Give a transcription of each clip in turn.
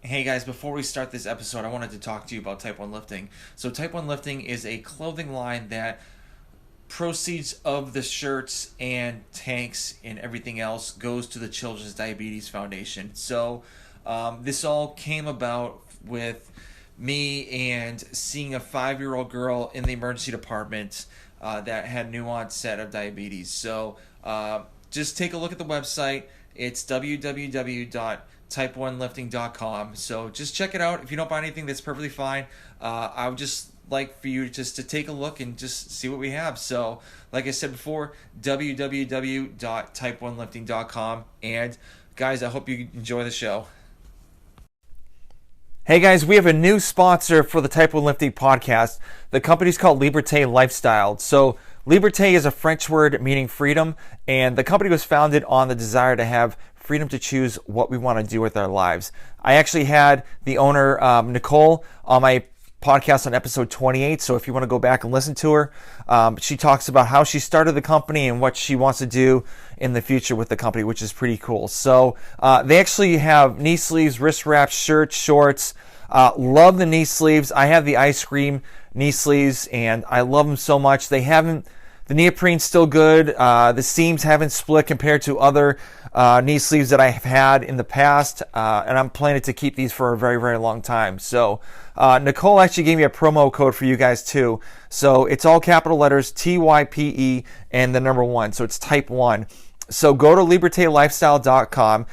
Hey guys, before we start this episode, I wanted to talk to you about Type 1 Lifting. So, Type 1 Lifting is a clothing line that proceeds of the shirts and tanks and everything else goes to the Children's Diabetes Foundation. So, this all came about with me and seeing a 5-year-old girl in the emergency department that had new onset of diabetes. So, just take a look at the website. It's www.type1lifting.com. So just check it out. If you don't buy anything, that's perfectly fine. I would just like for you just to take a look and just see what we have. So, like I said before, www.type1lifting.com. And guys, I hope you enjoy the show. Hey guys, we have a new sponsor for the Type 1 Lifting podcast. The company's called Liberté Lifestyle. So Liberté is a French word meaning freedom, and the company was founded on the desire to have freedom to choose what we want to do with our lives. I actually had the owner, Nicole, on my podcast on episode 28, so if you want to go back and listen to her, she talks about how she started the company and what she wants to do in the future with the company, which is pretty cool. So they actually have knee sleeves, wrist wraps, shirts, shorts. Love the knee sleeves. I have the ice cream knee sleeves, and I love them so much. The neoprene's still good. The seams haven't split compared to other knee sleeves that I've had in the past, and I'm planning to keep these for a very, very long time. So Nicole actually gave me a promo code for you guys too. So it's all capital letters, TYPE, and the number 1. So it's Type 1. So go to libertelifestyle.com,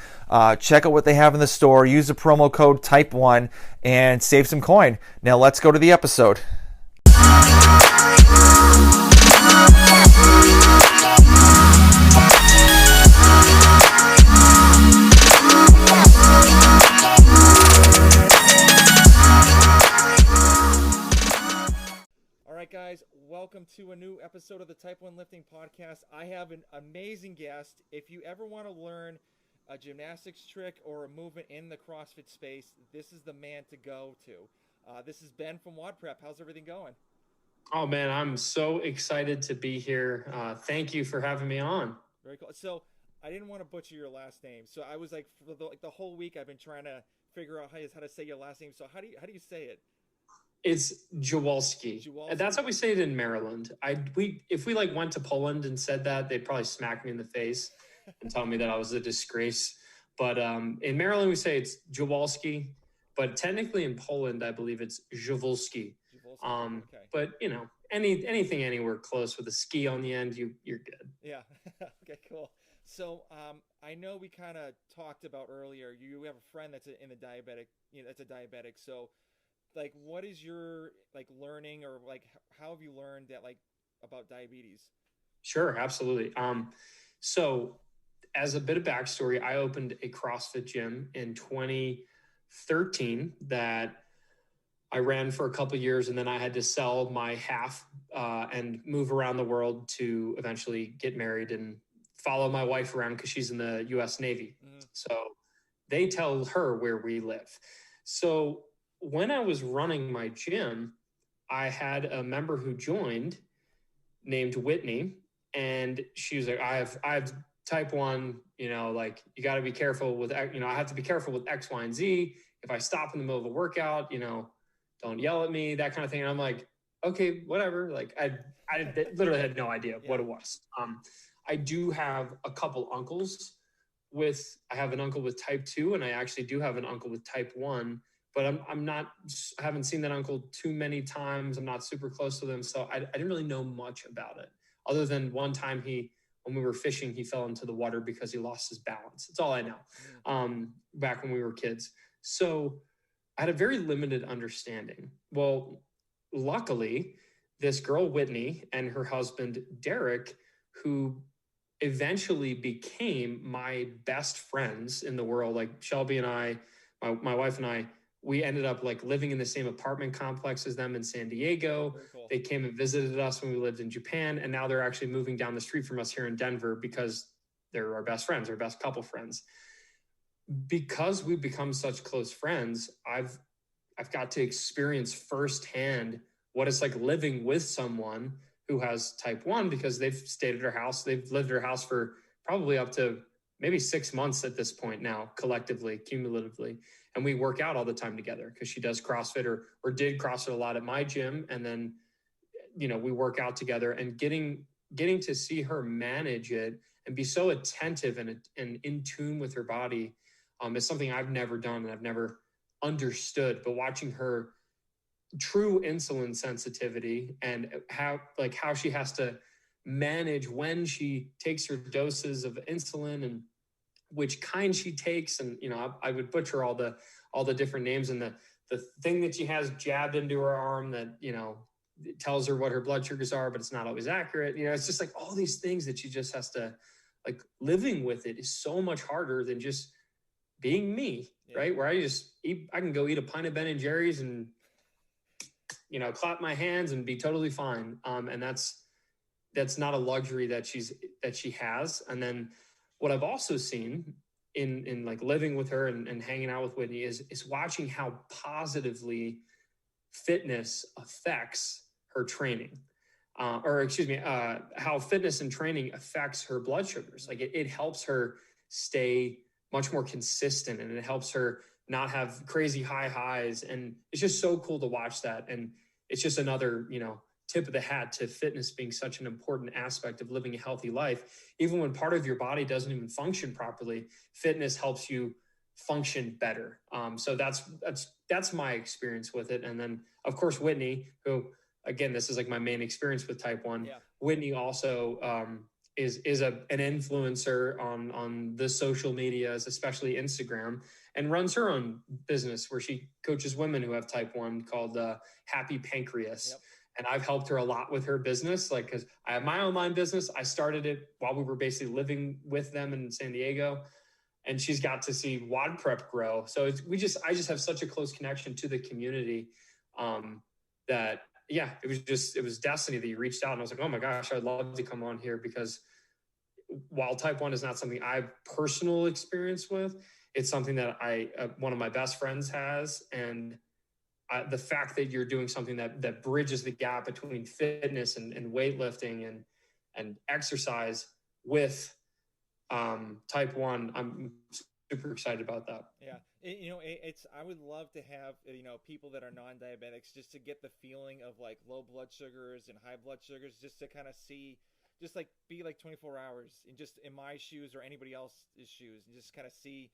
check out what they have in the store, use the promo code Type 1, and save some coin. Now let's go to the episode. All right, guys, welcome to a new episode of the Type 1 Lifting podcast. I have an amazing guest. If you ever want to learn a gymnastics trick or a movement in the CrossFit space, this is the man to go to. This is Ben from WODprep. How's everything going? Oh, man, I'm so excited to be here. Thank you for having me on. Very cool. So I didn't want to butcher your last name. So I was like, for the whole week, I've been trying to figure out how to say your last name. So how do you say it? It's Dziwulski. That's how we say it in Maryland. If we went to Poland and said that, they'd probably smack me in the face and tell me that I was a disgrace. But in Maryland, we say it's Dziwulski. But technically in Poland, I believe it's Dziwulski. Okay. But anything anywhere close with a ski on the end, you're good. Yeah. Okay, cool. So I know we kind of talked about earlier. You have a friend that's in the diabetic. That's a diabetic. So, what is your learning, or how have you learned that about diabetes? Sure, absolutely. So as a bit of backstory, I opened a CrossFit gym in 2013 that I ran for a couple of years, and then I had to sell my half and move around the world to eventually get married and follow my wife around because she's in the U.S. Navy. Mm-hmm. So they tell her where we live. So when I was running my gym, I had a member who joined named Whitney, and she was like, I have Type 1, you got to be careful with, I have to be careful with X, Y, and Z. If I stop in the middle of a workout, don't yell at me, that kind of thing. And I'm like, okay, whatever. I literally had no idea what it was. I do have a couple uncles I have an uncle with Type 2, and I actually do have an uncle with Type 1, but I haven't seen that uncle too many times. I'm not super close to them. So I didn't really know much about it, other than one time when we were fishing, he fell into the water because he lost his balance. That's all I know. Back when we were kids. So I had a very limited understanding. Well, luckily, this girl, Whitney, and her husband, Derek, who eventually became my best friends in the world, Shelby and I, my wife and I, we ended up living in the same apartment complex as them in San Diego. Cool. They came and visited us when we lived in Japan, and now they're actually moving down the street from us here in Denver because they're our best friends, our best couple friends. Because we've become such close friends, I've got to experience firsthand what it's like living with someone who has Type 1, because they've stayed at our house. They've lived at our house for probably up to maybe 6 months at this point now, collectively, cumulatively. And we work out all the time together because she does CrossFit or did CrossFit a lot at my gym. And then, we work out together, and getting to see her manage it and be so attentive and in tune with her body is something I've never done and I've never understood. But watching her true insulin sensitivity and how she has to manage when she takes her doses of insulin and which kind she takes. And, I would butcher all the different names, and the thing that she has jabbed into her arm that, it tells her what her blood sugars are, but it's not always accurate. It's just like all these things that she just has to, like, living with it is so much harder than just being me, right? Where I can go eat a pint of Ben & Jerry's and, clap my hands and be totally fine. And that's not a luxury that she has. And then what I've also seen in like living with her and hanging out with Whitney is watching how positively fitness affects her training, how fitness and training affects her blood sugars. Like it helps her stay much more consistent, and it helps her not have crazy high highs. And it's just so cool to watch that. And it's just another, tip of the hat to fitness being such an important aspect of living a healthy life. Even when part of your body doesn't even function properly, fitness helps you function better. So that's my experience with it. And then of course, Whitney, who, again, this is like my main experience with type 1. Yeah. Whitney also is an influencer on the social medias, especially Instagram, and runs her own business where she coaches women who have type 1 called Happy Pancreas. Yep. And I've helped her a lot with her business, like, because I have my online business. I started it while we were basically living with them in San Diego, and she's got to see WODprep grow. So I just have such a close connection to the community that, yeah, it was destiny that you reached out. And I was like, oh my gosh, I'd love to come on here, because while type 1 is not something I've personal experience with, it's something that one of my best friends has. And the fact that you're doing something that bridges the gap between fitness and weightlifting and exercise with type 1, I'm super excited about that. Yeah. I would love to have, people that are non-diabetics, just to get the feeling of like low blood sugars and high blood sugars, just to kind of see, just like be like 24 hours and just in my shoes or anybody else's shoes, and just kind of see,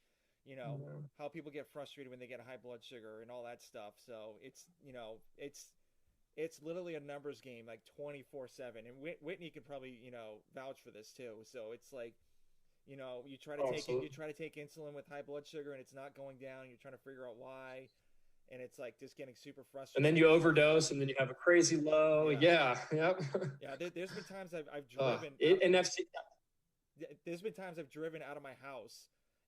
how people get frustrated when they get a high blood sugar and all that stuff. So it's literally a numbers game, like 24/7. And Whitney could probably, vouch for this too. So it's like, you try to take insulin with high blood sugar and it's not going down. You're trying to figure out why. And it's like just getting super frustrated. And then you overdose, and then you have a crazy low. Yeah. Yep. Yeah. There's been times I've driven. There's been times I've driven out of my house,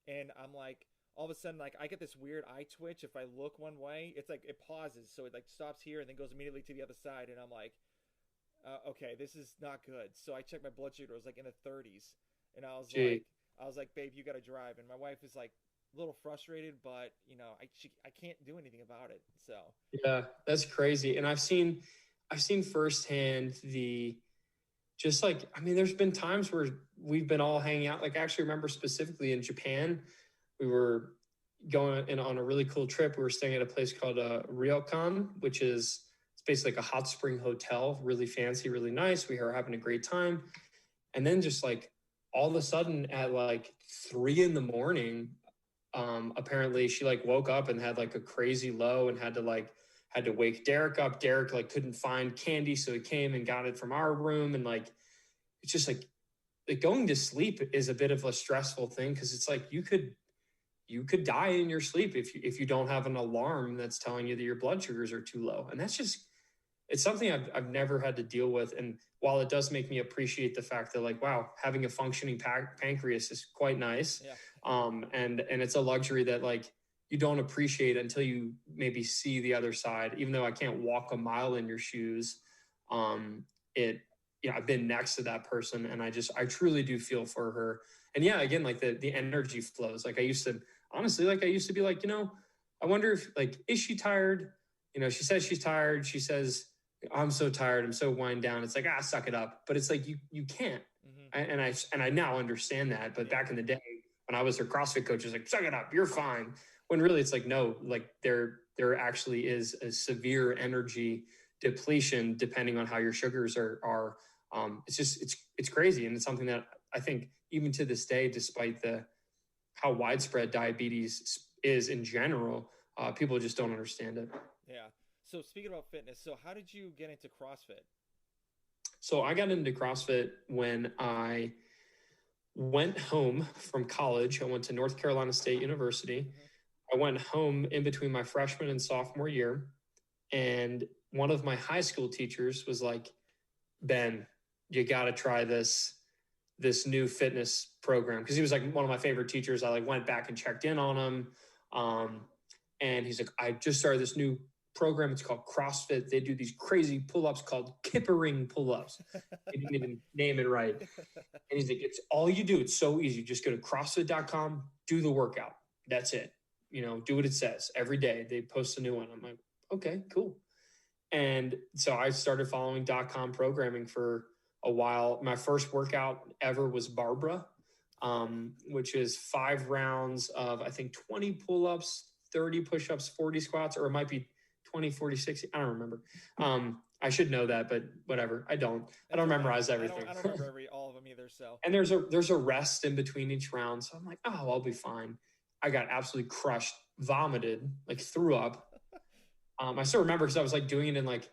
and I'm like, all of a sudden, like I get this weird eye twitch. If I look one way, it's like it pauses, so it like stops here and then goes immediately to the other side, and I'm like, okay, this is not good. So I checked my blood sugar; it was like in the 30s, and I was like, babe, you got to drive. And my wife is like a little frustrated, but I can't do anything about it. So yeah, that's crazy. And I've seen firsthand there's been times where we've been all hanging out. Like I actually remember specifically in Japan, we were going on a really cool trip. We were staying at a place called Ryokan, which is, it's basically like a hot spring hotel, really fancy, really nice. We were having a great time. And then just like all of a sudden at like 3 a.m, apparently she like woke up and had like a crazy low and had to wake Derek up. Derek like couldn't find candy, so he came and got it from our room. And like, it's just like going to sleep is a bit of a stressful thing, because it's like you could die in your sleep if you don't have an alarm that's telling you that your blood sugars are too low. And that's just, it's something I've never had to deal with. And while it does make me appreciate the fact that like, wow, having a functioning pancreas is quite nice. Yeah. And it's a luxury that like you don't appreciate until you maybe see the other side. Even though I can't walk a mile in your shoes, I've been next to that person, and I truly do feel for her. And yeah, again, like the energy flows. Like I used to be like, I wonder if like, is she tired? She says she's tired. She says, I'm so tired. I'm so wind down. It's like, suck it up. But it's like, you can't. Mm-hmm. And I now understand that. But back in the day, when I was their CrossFit coach, was like, suck it up, you're fine. When really it's like, no, like there actually is a severe energy depletion depending on how your sugars are. It's crazy. And it's something that I think even to this day, despite how widespread diabetes is in general, people just don't understand it. Yeah. So speaking about fitness, so how did you get into CrossFit? So I got into CrossFit when I went home from college. I went to North Carolina State University. Mm-hmm. I went home in between my freshman and sophomore year. And one of my high school teachers was like, Ben, you got to try this new fitness program. Because he was like one of my favorite teachers. I like went back and checked in on him. And he's like, I just started this new program. It's called CrossFit. They do these crazy pull-ups called kippering pull-ups. He didn't even name it right. And he's like, it's all you do. It's so easy. Just go to CrossFit.com, do the workout. That's it. Do what it says every day. They post a new one. I'm like, okay, cool. And so I started following .com programming for a while. My first workout ever was Barbara, which is 5 rounds of, I think, 20 pull-ups, 30 push-ups, 40 squats, or it might be 20, 40, 60. I don't remember. I should know that, but whatever. I don't memorize everything. I don't remember all of them either. So, and there's a rest in between each round. So I'm like, oh, I'll be fine. I got absolutely crushed, vomited, like threw up. I still remember because I was like doing it in like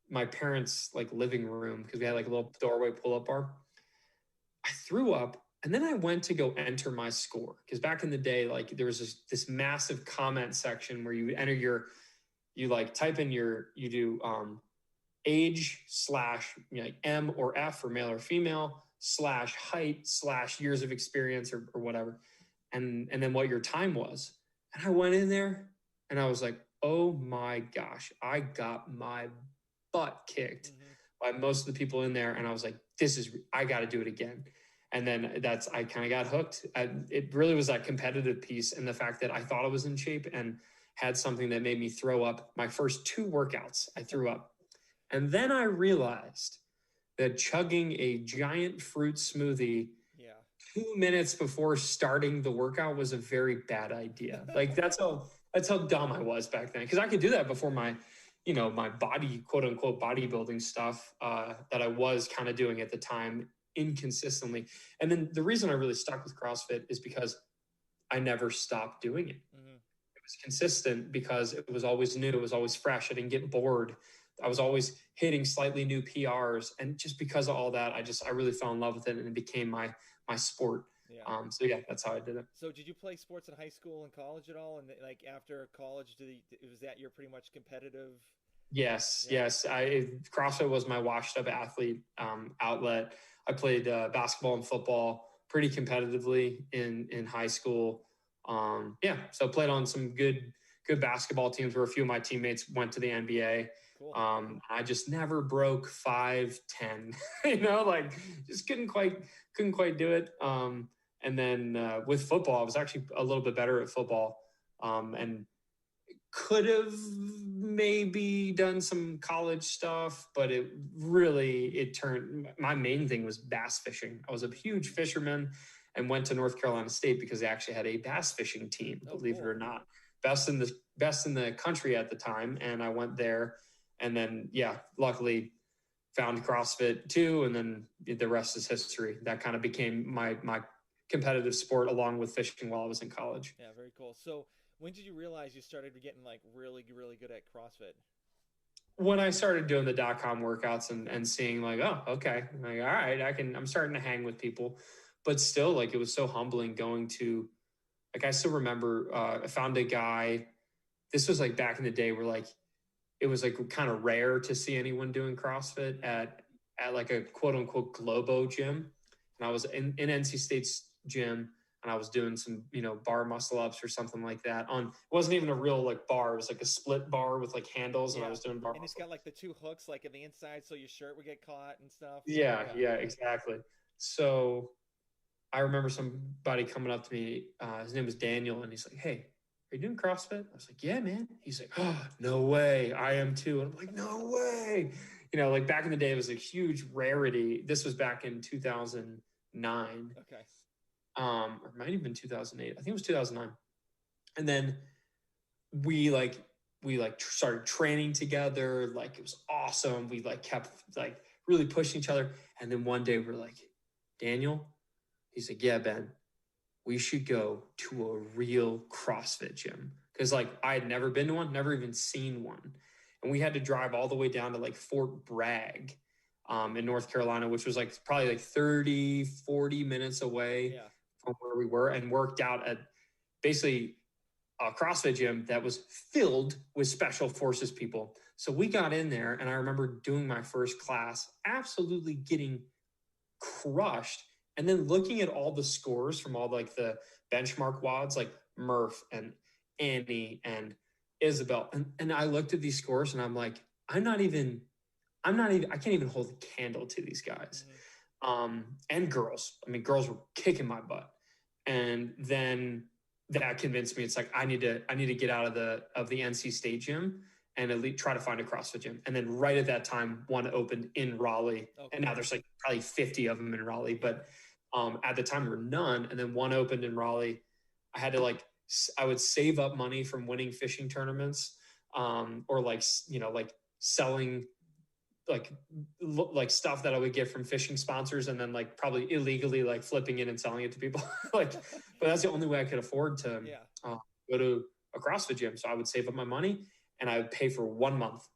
my parents' like living room because we had like a little doorway pull-up bar. I threw up, and then I went to go enter my score because back in the day, like there was this massive comment section where you enter you like type in you do age / like M or F for male or female / height / years of experience or whatever, and then what your time was. And I went in there and I was like, oh my gosh, I got my butt kicked by most of the people in there. And I was like, I got to do it again. And then I kind of got hooked. It really was that competitive piece and the fact that I thought I was in shape and had something that made me throw up. My first 2 workouts, I threw up. And then I realized that chugging a giant fruit smoothie 2 minutes before starting the workout was a very bad idea. Like that's how dumb I was back then. Because I could do that before my body, quote unquote, bodybuilding stuff that I was kind of doing at the time inconsistently. And then the reason I really stuck with CrossFit is because I never stopped doing it. It was consistent because it was always new. It was always fresh. I didn't get bored. I was always hitting slightly new PRs. And just because of all that, I really fell in love with it and it became my sport. Yeah. So yeah, that's how I did it. So did you play sports in high school and college at all? And like after college, was that your pretty much competitive? Yes. CrossFit was my washed up athlete outlet. I played basketball and football pretty competitively in high school. So played on some good basketball teams where a few of my teammates went to the NBA. Cool. I just never broke 5'10", like just couldn't quite do it. And then with football, I was actually a little bit better at football and could have maybe done some college stuff, but my main thing was bass fishing. I was a huge fisherman and went to North Carolina State because they actually had a bass fishing team, believe it or not. Best in the country at the time. And I went there and then, luckily found CrossFit too. And then the rest is history. That kind of became my competitive sport along with fishing while I was in college. Yeah, very cool. So when did you realize you started getting like really, really good at CrossFit? When I started doing the .com workouts and seeing like, oh, okay, like, all right, I'm starting to hang with people, but still like, it was so humbling going to, like, I still remember I found a guy, this was like back in the day where like, it was like kind of rare to see anyone doing CrossFit at like a quote unquote Globo gym. And I was in NC State's gym and I was doing some, bar muscle ups or something like that it wasn't even a real like bar. It was like a split bar with like handles and I was doing bar and muscle. It's got like the 2 hooks like in the inside so your shirt would get caught and stuff. Yeah, exactly. So I remember somebody coming up to me, his name was Daniel, and he's like, hey, are you doing CrossFit? I was like, yeah, man. He's like, oh, no way. I am too. And I'm like, no way. Like back in the day, it was a huge rarity. This was back in 2009. Okay. or it might have been 2008. I think it was 2009. And then we started training together. Like, it was awesome. We like kept like really pushing each other. And then one day we're like, Daniel, he's like, yeah, Ben, we should go to a real CrossFit gym. Cause like I had never been to one, never even seen one. And we had to drive all the way down to like Fort Bragg in North Carolina, which was like probably like 30, 40 minutes away from where we were, and worked out at basically a CrossFit gym that was filled with special forces people. So we got in there, and I remember doing my first class, absolutely getting crushed. And then looking at all the scores from all like the benchmark WODs, like Murph and Annie and Isabel. And I looked at these scores and I'm like, I can't even hold a candle to these guys. And girls. I mean, girls were kicking my butt. And then that convinced me, it's like, I need to get out of the NC State gym and at least try to find a CrossFit gym. And then right at that time, one opened in Raleigh. Okay. And now there's like probably 50 of them in Raleigh, but at the time there were none. And then one opened in Raleigh. I would save up money from winning fishing tournaments, or like, like selling like stuff that I would get from fishing sponsors, and then like probably illegally like flipping it and selling it to people. But that's the only way I could afford to go to a CrossFit gym. So I would save up my money and I would pay for 1 month.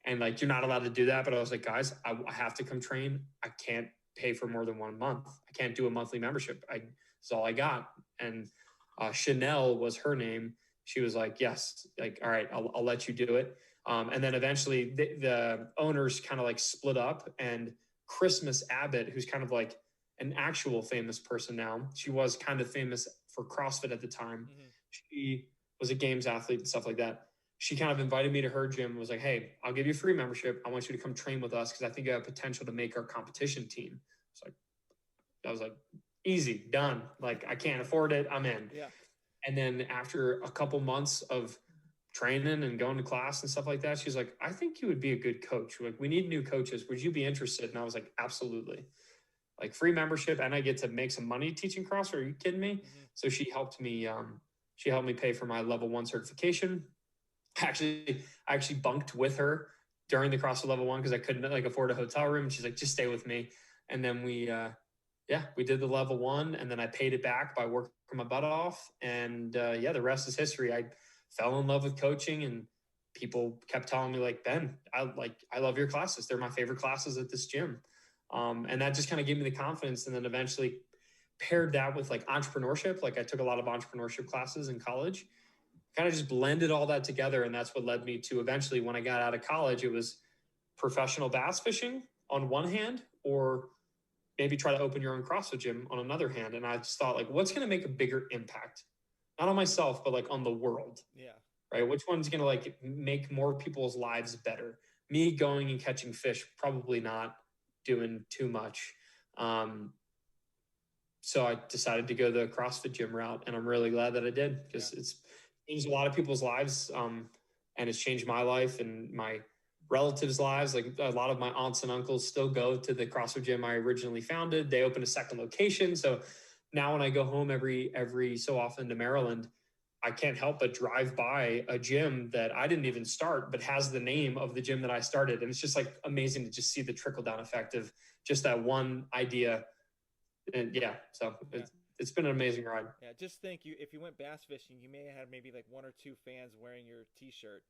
And like, you're not allowed to do that. But I was like, guys, I have to come train. I can't pay for more than 1 month. I can't do a monthly membership. That's all I got. And Chanel was her name. She was like, yes, like, all right, I'll let you do it. And then eventually the owners kind of like split up, and Christmas Abbott, who's kind of like an actual famous person now, she was kind of famous for CrossFit at the time. She was a games athlete and stuff like that. She kind of invited me to her gym and was like, hey, I'll give you a free membership. I want you to come train with us because I think you have potential to make our competition team. So I was like, easy, done. Like, I can't afford it. I'm in. Yeah. And then after a couple months of training and going to class and stuff like that, she's like, I think you would be a good coach. Like, we need new coaches. Would you be interested? And I was like, absolutely. Like, free membership, and I get to make some money teaching CrossFit. Are you kidding me? So she helped me. She helped me pay for my level 1 certification. I actually bunked with her during the CrossFit level 1 because I couldn't like afford a hotel room. And she's like, just stay with me. And then we did the level 1, and then I paid it back by working my butt off. And the rest is history. I fell in love with coaching, and people kept telling me like, Ben, I love your classes. They're my favorite classes at this gym. And that just kind of gave me the confidence. And then eventually paired that with like entrepreneurship. Like, I took a lot of entrepreneurship classes in college, kind of just blended all that together. And that's what led me to eventually, when I got out of college, it was professional bass fishing on one hand, or maybe try to open your own CrossFit gym on another hand. And I just thought, like, what's going to make a bigger impact? Not on myself, but like on the world. Yeah. Right. Which one's going to like make more people's lives better? Me going and catching fish, probably not doing too much. So I decided to go the CrossFit gym route, and I'm really glad that I did, because it's changed a lot of people's lives. And it's changed my life and my relatives' lives. Like, a lot of my aunts and uncles still go to the CrossFit gym I originally founded. They opened a second location. So now when I go home every so often to Maryland, I can't help but drive by a gym that I didn't even start, but has the name of the gym that I started. And it's just like amazing to just see the trickle down effect of just that one idea. And it's been an amazing ride. Yeah. Just think, if you went bass fishing, you may have maybe like 1 or 2 fans wearing your t-shirt.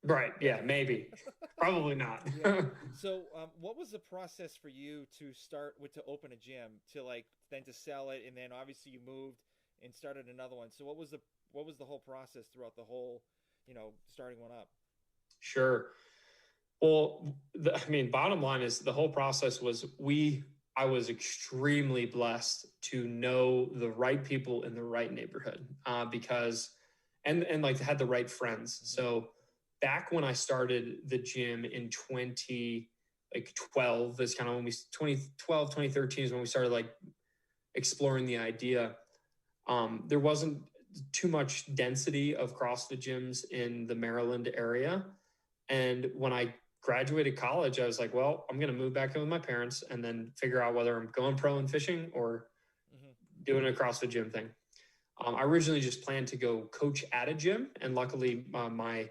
Right. Yeah, maybe. Probably not. So what was the process for you to open a gym, then to sell it, and then obviously you moved and started another one? So what was the whole process throughout the whole, starting one up? Sure. Well, bottom line is the whole process was I was extremely blessed to know the right people in the right neighborhood, because like had the right friends. So back when I started the gym in 2012, is kind of when 2013 is when we started like exploring the idea. There wasn't too much density of CrossFit gyms in the Maryland area. And when I graduated college, I was like, well, I'm going to move back in with my parents and then figure out whether I'm going pro in fishing or doing a CrossFit gym thing. I originally just planned to go coach at a gym. And luckily my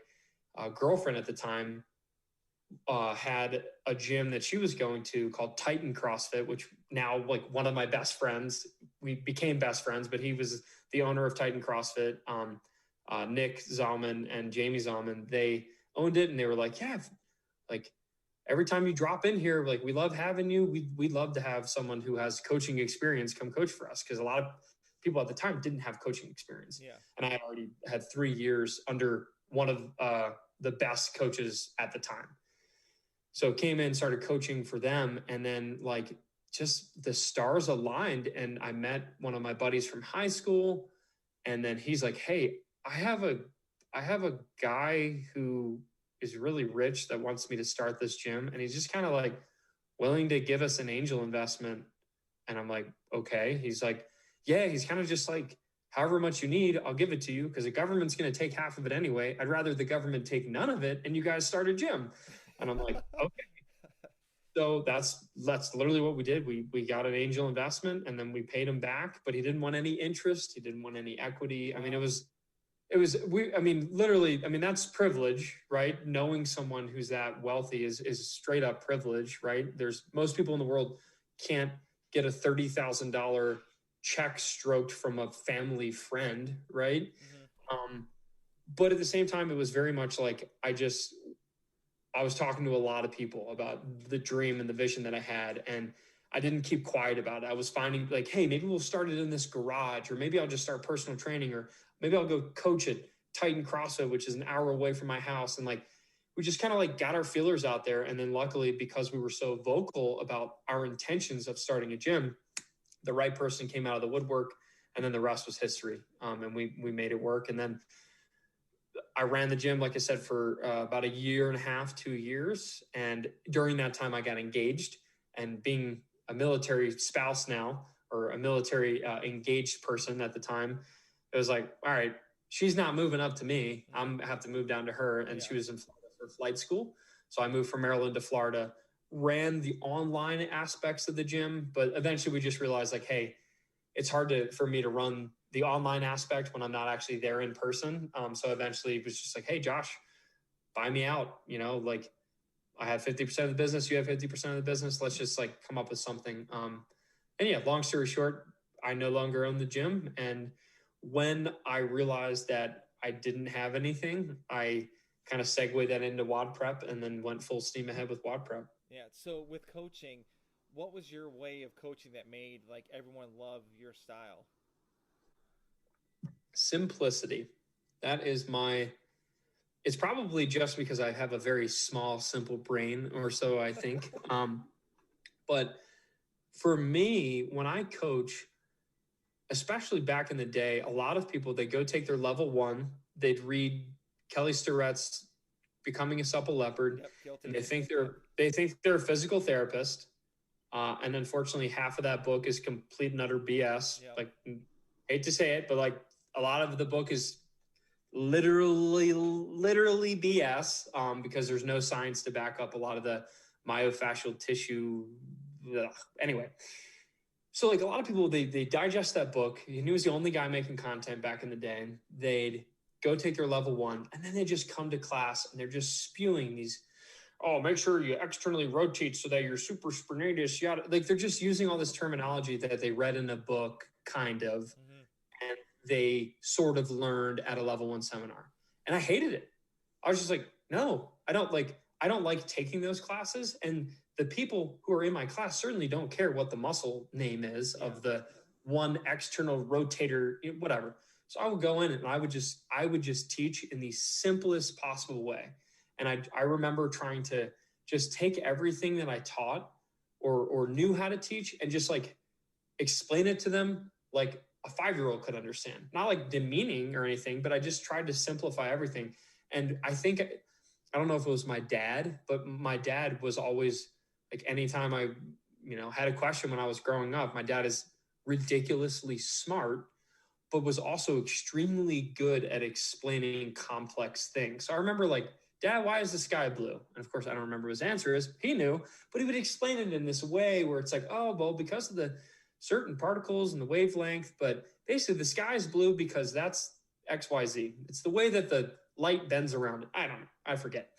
girlfriend at the time had a gym that she was going to called Titan CrossFit, which now like one of my best friends, we became best friends, but he was the owner of Titan CrossFit. Nick Zalman and Jamie Zalman, they owned it, and they were like, yeah, like every time you drop in here, like we love having you. We'd love to have someone who has coaching experience come coach for us. Cause a lot of people at the time didn't have coaching experience. Yeah. And I had already had 3 years under one of the best coaches at the time. So came in, started coaching for them. And then like just the stars aligned. And I met one of my buddies from high school. And then he's like, hey, I have a guy who is really rich that wants me to start this gym. And he's just kind of like willing to give us an angel investment. And I'm like, okay. He's like, yeah, he's kind of just like, however much you need, I'll give it to you because the government's going to take half of it anyway. I'd rather the government take none of it and you guys start a gym. And I'm like, okay. So that's literally what we did. We got an angel investment and then we paid him back, but he didn't want any interest. He didn't want any equity. I mean, literally, that's privilege, right? Knowing someone who's that wealthy is straight up privilege, right? Most people in the world can't get a $30,000 check stroked from a family friend, right? Mm-hmm. But at the same time, it was very much like I was talking to a lot of people about the dream and the vision that I had, and I didn't keep quiet about it. I was finding like, hey, maybe we'll start it in this garage, or maybe I'll just start personal training, or maybe I'll go coach at Titan CrossFit, which is an hour away from my house. And like, we just kind of like got our feelers out there. And then luckily, because we were so vocal about our intentions of starting a gym, the right person came out of the woodwork, and then the rest was history. And we made it work. And then I ran the gym, like I said, for about 1.5 years, 2 years. And during that time, I got engaged. And being a military spouse now, or a military engaged person at the time, it was like, all right, she's not moving up to me. I'm have to move down to her. And she was in Florida for flight school. So I moved from Maryland to Florida, ran the online aspects of the gym. But eventually we just realized like, hey, it's hard for me to run the online aspect when I'm not actually there in person. So eventually it was just like, hey, Josh, buy me out. Like I have 50% of the business. You have 50% of the business. Let's just like come up with something. And yeah, long story short, I no longer own the gym. And when I realized that I didn't have anything, I kind of segued that into WODprep and then went full steam ahead with WODprep. Yeah. So with coaching, what was your way of coaching that made like everyone love your style? Simplicity. That is it's probably just because I have a very small, simple brain, or so I think. But for me, when I coach, especially back in the day, a lot of people, they go take their level 1, they'd read Kelly Starrett's Becoming a Supple Leopard, and they think they're a physical therapist. And unfortunately, half of that book is complete and utter BS. Yep. Like, hate to say it, but like a lot of the book is literally BS because there's no science to back up a lot of the myofascial tissue. Ugh. Anyway, so like a lot of people, they digest that book. He was the only guy making content back in the day. They'd go take their level 1, and then they just come to class and they're just spewing these, oh, make sure you externally rotate so that you're super spinatus. Yada. Like they're just using all this terminology that they read in a book, kind of. Mm-hmm. And they sort of learned at a level 1 seminar. And I hated it. I was just like, no, I don't like taking those classes. And the people who are in my class certainly don't care what the muscle name is of the one external rotator, whatever. So I would go in and I would just teach in the simplest possible way. And I remember trying to just take everything that I taught or knew how to teach and just like explain it to them like a 5-year-old could understand. Not like demeaning or anything, but I just tried to simplify everything. And I think, I don't know if it was my dad, but my dad was always like, anytime I, had a question when I was growing up, my dad is ridiculously smart, but was also extremely good at explaining complex things. So I remember like, Dad, why is the sky blue? And of course, I don't remember his answer is. He knew, but he would explain it in this way where it's like, oh, well, because of the certain particles and the wavelength, but basically the sky is blue because that's XYZ. It's the way that the light bends around it. I don't know. I forget.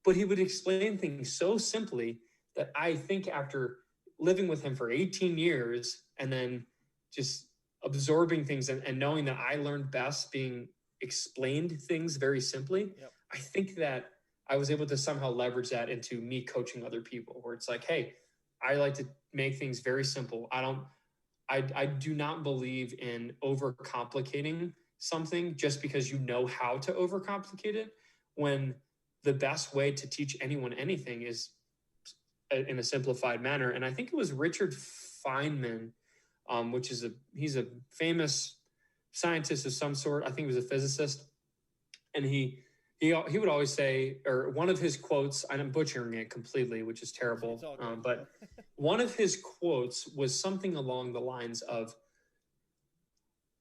But he would explain things so simply that I think after living with him for 18 years and then just absorbing things and knowing that I learned best being explained things very simply, Yep. I think that I was able to somehow leverage that into me coaching other people where it's like, hey, I like to make things very simple. I do not believe in overcomplicating something just because you know how to overcomplicate it, when the best way to teach anyone anything is in a simplified manner. And I think it was Richard Feynman, which is he's a famous scientist of some sort. I think he was a physicist, and he would always say, or one of his quotes, and I'm butchering it completely, which is terrible, but one of his quotes was something along the lines of,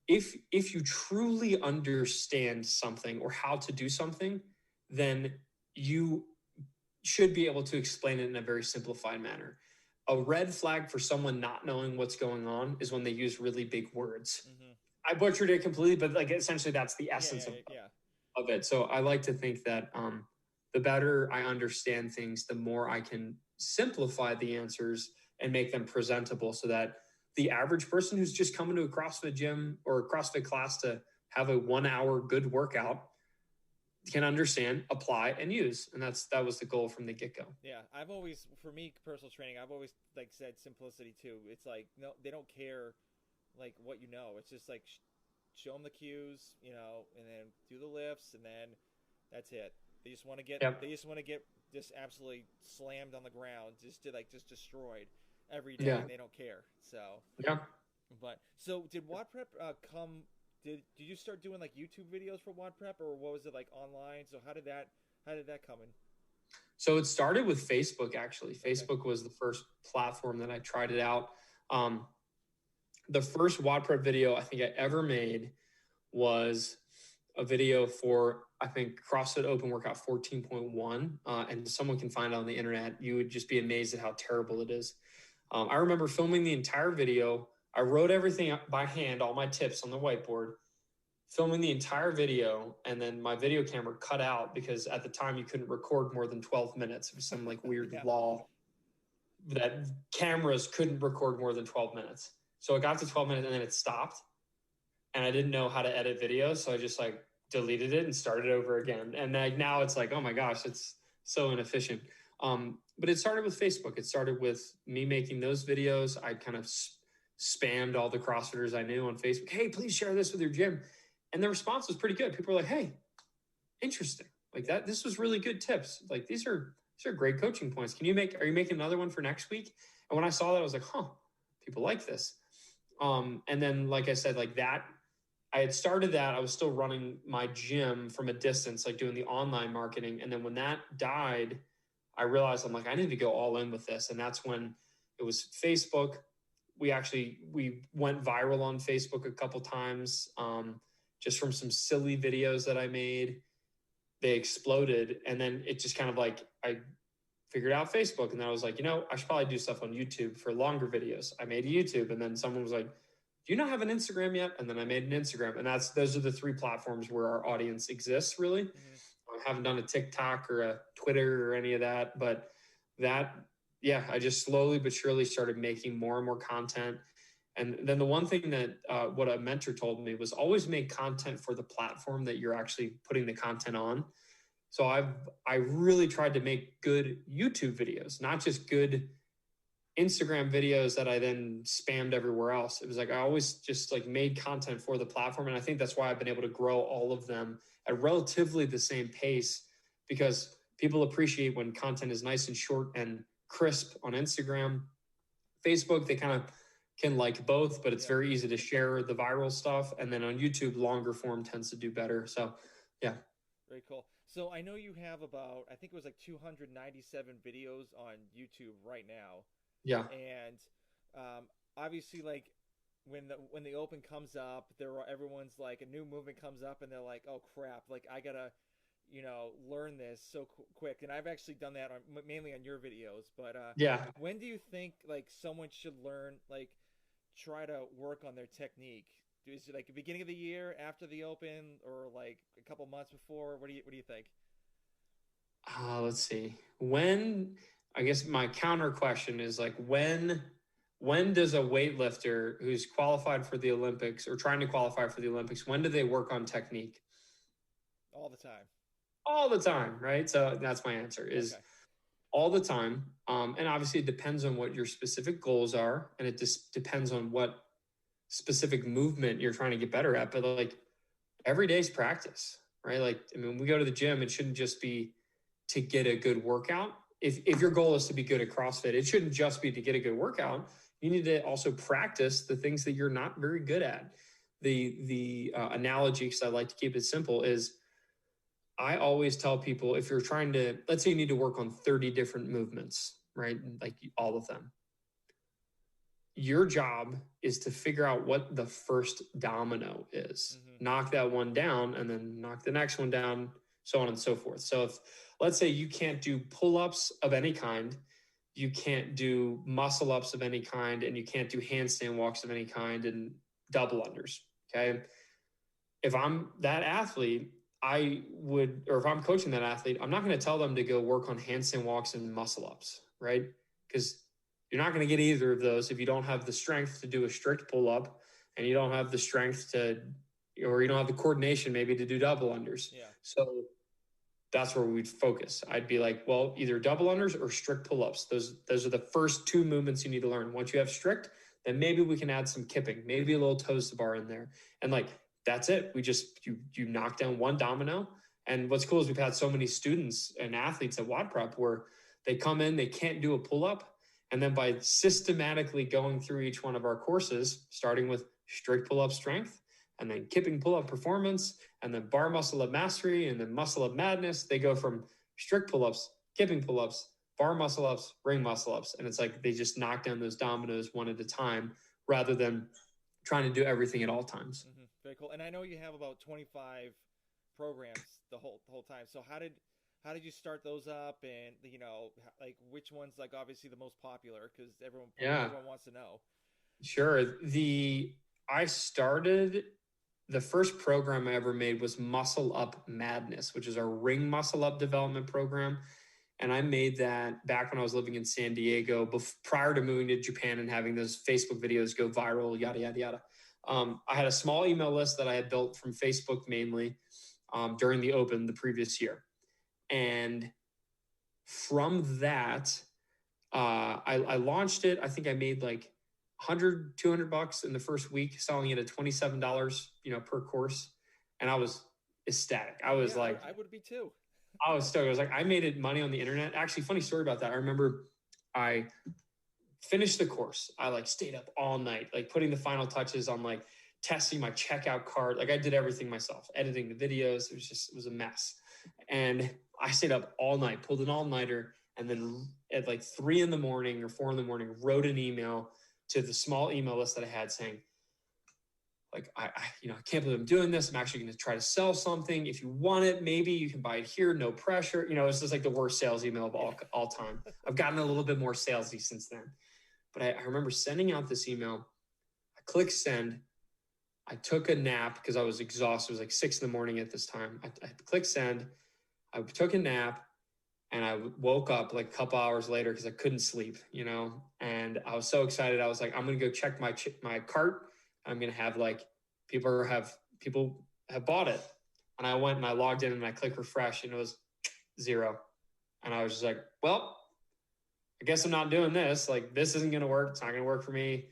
if you truly understand something or how to do something, then you should be able to explain it in a very simplified manner. A red flag for someone not knowing what's going on is when they use really big words. Mm-hmm. I butchered it completely, but like essentially that's the essence of it. So I like to think that the better I understand things, the more I can simplify the answers and make them presentable so that the average person who's just coming to a CrossFit gym or a CrossFit class to have a 1 hour good workout can understand, apply, and use. And that was the goal from the get-go. Yeah, I've always, for me, personal training, I've always like said simplicity too. It's like, no, they don't care like what you know. It's just like show them the cues, you know, and then do the lifts, and then that's it. They just want to get just absolutely slammed on the ground, just destroyed every day, and they don't care. So but so did WODprep come? Did you start doing like YouTube videos for WODprep, or what was it like online? So how did that come in? So it started with Facebook, actually. Facebook was the first platform that I tried it out. The first WODprep video I think I ever made was a video for, I think, CrossFit Open Workout 14.1. And someone can find it on the internet. You would just be amazed at how terrible it is. I remember filming the entire video. I wrote everything by hand, all my tips on the whiteboard, filming the entire video, and then my video camera cut out because at the time you couldn't record more than 12 minutes. It was some like weird law that cameras couldn't record more than 12 minutes. So it got to 12 minutes and then it stopped. And I didn't know how to edit videos. So I just like deleted it and started over again. And like now it's like, oh my gosh, it's so inefficient. But it started with Facebook. It started with me making those videos. I kind of spammed all the CrossFitters I knew on Facebook. Hey, please share this with your gym. And the response was pretty good. People were like, hey, interesting. Like that, this was really good tips. Like these are great coaching points. Are you making another one for next week? And when I saw that, I was like, people like this. And then, like I said, like that, I had started that. I was still running my gym from a distance, like doing the online marketing. And then when that died, I realized I'm like, I need to go all in with this. And that's when it was Facebook. We went viral on Facebook a couple times, just from some silly videos that I made. They exploded. And then it just kind of like, I figured out Facebook. And then I was like, I should probably do stuff on YouTube for longer videos. I made a YouTube. And then someone was like, do you not have an Instagram yet? And then I made an Instagram. And those are the three platforms where our audience exists, really. Mm-hmm. I haven't done a TikTok or a Twitter or any of that. But I just slowly but surely started making more and more content. And then the one thing that what a mentor told me was always make content for the platform that you're actually putting the content on. So I really tried to make good YouTube videos, not just good Instagram videos that I then spammed everywhere else. It was like I always just like made content for the platform. And I think that's why I've been able to grow all of them at relatively the same pace, because people appreciate when content is nice and short and crisp on Instagram. Facebook, they kind of can like both, but it's very easy to share the viral stuff. And then on YouTube, longer form tends to do better. So, yeah. Very cool. So I know you have about, I think it was like 297 videos on YouTube right now. Yeah. And obviously, like when the open comes up, everyone's like, a new movement comes up and they're like, oh crap, like I gotta, learn this so quick. And I've actually done that mainly on your videos. But when do you think like someone should learn, like try to work on their technique? Is it like the beginning of the year, after the Open, or like a couple months before? What do you think? Let's see. When I guess my counter question is like when does a weightlifter who's qualified for the Olympics or trying to qualify for the Olympics, when do they work on technique? All the time. All the time, right? So that's my answer is Okay. all the time. And obviously it depends on what your specific goals are, and it just depends on what specific movement you're trying to get better at. But like every day's practice, right? Like, I mean, we go to the gym, it shouldn't just be to get a good workout. If your goal is to be good at CrossFit, it shouldn't just be to get a good workout. You need to also practice the things that you're not very good at. The analogy, because I like to keep it simple, is I always tell people if you're trying to, let's say you need to work on 30 different movements, right? Like all of them. Your job is to figure out what the first domino is, knock that one down, and then knock the next one down, so on and so forth. So if, let's say you can't do pull-ups of any kind, you can't do muscle ups of any kind, and you can't do handstand walks of any kind and double unders. Okay. If I'm that athlete, or if I'm coaching that athlete, I'm not going to tell them to go work on handstand walks and muscle ups, right? Because you're not going to get either of those if you don't have the strength to do a strict pull up, and you don't have the strength to, or you don't have the coordination maybe to do double unders. Yeah. So that's where we'd focus. I'd be like, well, either double unders or strict pull ups. Those are the first two movements you need to learn. Once you have strict, then maybe we can add some kipping, maybe a little toes to bar in there. And like, that's it. We just, you knock down one domino. And what's cool is we've had so many students and athletes at WODprep where they come in, they can't do a pull up. And then by systematically going through each one of our courses, starting with strict pull up strength, and then kipping pull up performance, and then bar muscle up mastery, and then muscle up madness, they go from strict pull ups, kipping pull ups, bar muscle ups, ring muscle ups. And it's like they just knock down those dominoes one at a time rather than trying to do everything at all times. Mm-hmm. Very cool. And I know you have about 25 programs the whole time. So how did you start those up, and like which one's like obviously the most popular, because everyone wants to know. Sure. I started, the first program I ever made was Muscle Up Madness, which is our ring muscle up development program. And I made that back when I was living in San Diego, prior to moving to Japan and having those Facebook videos go viral, yada, yada, yada. I had a small email list that I had built from Facebook mainly during the Open the previous year. And from that, I launched it. I think I made like $100-$200 in the first week, selling it at $27, per course. And I was ecstatic. I was I would be too. I was stoked. I was like, I made it money on the internet. Actually, funny story about that. I remember I finished the course. I like stayed up all night, like putting the final touches on like testing my checkout card. Like I did everything myself, editing the videos. It was a mess. And I stayed up all night, pulled an all-nighter, and then at like 3 a.m. or 4 a.m, wrote an email to the small email list that I had saying, like, I can't believe I'm doing this. I'm actually going to try to sell something. If you want it, maybe you can buy it here. No pressure. It's just like the worst sales email of all time. I've gotten a little bit more salesy since then. But I remember sending out this email. I clicked send. I took a nap because I was exhausted. It was like 6 a.m. at this time. I clicked send. I took a nap, and I woke up like a couple hours later because I couldn't sleep, and I was so excited. I was like, I'm going to go check my cart. I'm going to have like people have bought it. And I went and I logged in and I clicked refresh, and it was 0. And I was just like, well, I guess I'm not doing this. Like, this isn't going to work. It's not going to work for me.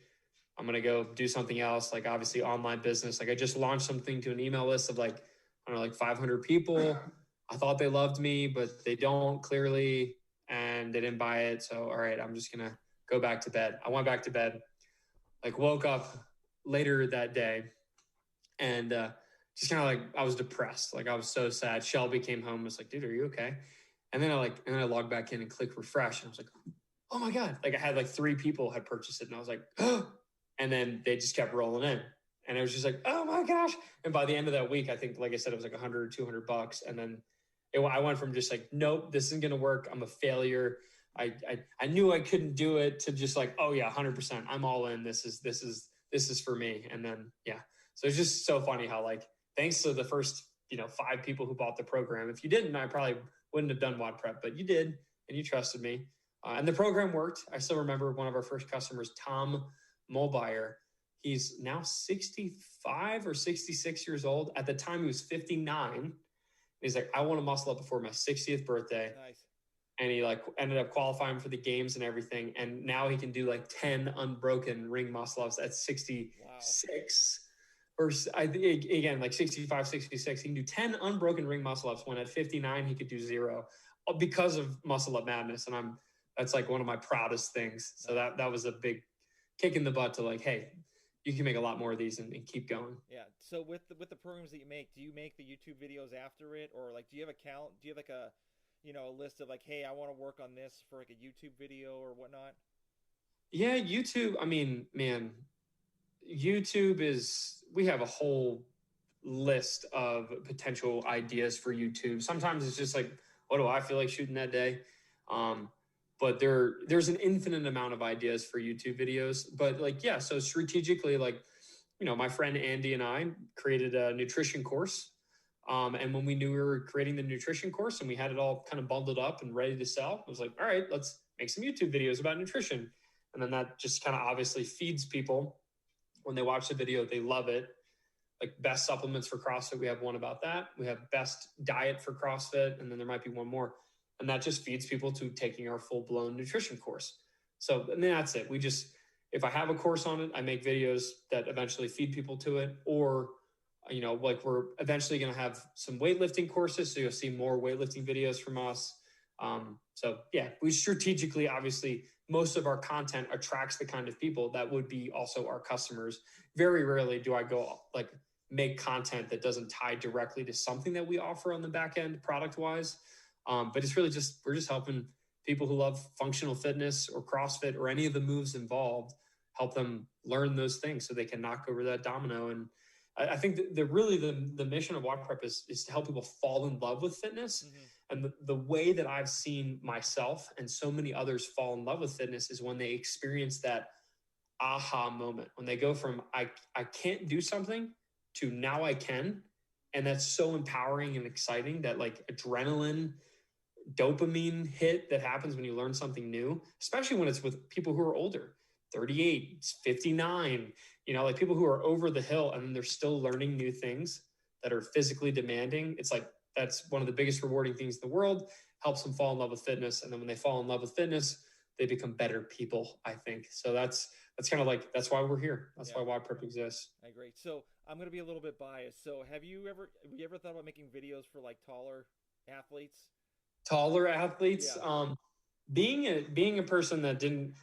I'm going to go do something else. Like obviously online business. Like I just launched something to an email list of like, I don't know, like 500 people. I thought they loved me, but they don't clearly, and they didn't buy it. So, all right, I'm just going to go back to bed. I went back to bed, like woke up later that day, and just kind of like, I was depressed. Like I was so sad. Shelby came home and was like, dude, are you okay? And then I logged back in and clicked refresh, and I was like, oh my God. Like I had like 3 people had purchased it, and I was like, oh, and then they just kept rolling in. And it was just like, oh my gosh. And by the end of that week, I think, like I said, it was like $100 or $200. And then I went from just like, nope, this isn't going to work. I'm a failure. I knew I couldn't do it, to just like, oh yeah, 100%. I'm all in. This is this is for me. And then, yeah. So it's just so funny how like, thanks to the first, 5 people who bought the program. If you didn't, I probably wouldn't have done WODprep, but you did, and you trusted me. And the program worked. I still remember one of our first customers, Tom Mulbyer. He's now 65 or 66 years old. At the time, he was 59. He's like, I want to muscle up before my 60th birthday. Nice. And he like ended up qualifying for the games and everything. And now he can do like 10 unbroken ring muscle ups at 66. Wow. Or again, like 65, 66. He can do 10 unbroken ring muscle ups when at 59, he could do 0 because of Muscle Up Madness. And that's like one of my proudest things. So that was a big kick in the butt to like, hey, you can make a lot more of these and keep going. Yeah. So with the programs that you make, do you make the YouTube videos after it, or like, do you have a count? Do you have like a list of like, hey, I want to work on this for like a YouTube video or whatnot? Yeah, YouTube. I mean, man, YouTube we have a whole list of potential ideas for YouTube. Sometimes it's just like, what do I feel like shooting that day? But there's an infinite amount of ideas for YouTube videos. But like, yeah, so strategically, like, my friend Andy and I created a nutrition course. And when we knew we were creating the nutrition course and we had it all kind of bundled up and ready to sell, I was like, all right, let's make some YouTube videos about nutrition. And then that just kind of obviously feeds people. When they watch the video, they love it. Like best supplements for CrossFit, we have one about that. We have best diet for CrossFit, and then there might be one more. And that just feeds people to taking our full-blown nutrition course. So, and then that's it. If I have a course on it, I make videos that eventually feed people to it. Or, like we're eventually going to have some weightlifting courses. So you'll see more weightlifting videos from us. So yeah, we strategically, obviously, most of our content attracts the kind of people that would be also our customers. Very rarely do I go like make content that doesn't tie directly to something that we offer on the back end product wise. But it's really we're just helping people who love functional fitness or CrossFit or any of the moves involved, help them learn those things so they can knock over that domino. And I think the mission of WODprep is to help people fall in love with fitness. Mm-hmm. And the way that I've seen myself and so many others fall in love with fitness is when they experience that aha moment, when they go from I can't do something to now I can. And that's so empowering and exciting, that like adrenaline, dopamine hit that happens when you learn something new, especially when it's with people who are older, 38, 59, like people who are over the hill and they're still learning new things that are physically demanding. It's like, that's one of the biggest rewarding things in the world, helps them fall in love with fitness. And then when they fall in love with fitness, they become better people, I think. So that's kind of like, that's why we're here. That's why WODprep exists. I agree. So I'm going to be a little bit biased. So have you ever thought about making videos for like taller athletes? Taller athletes? Yeah. Being a person that didn't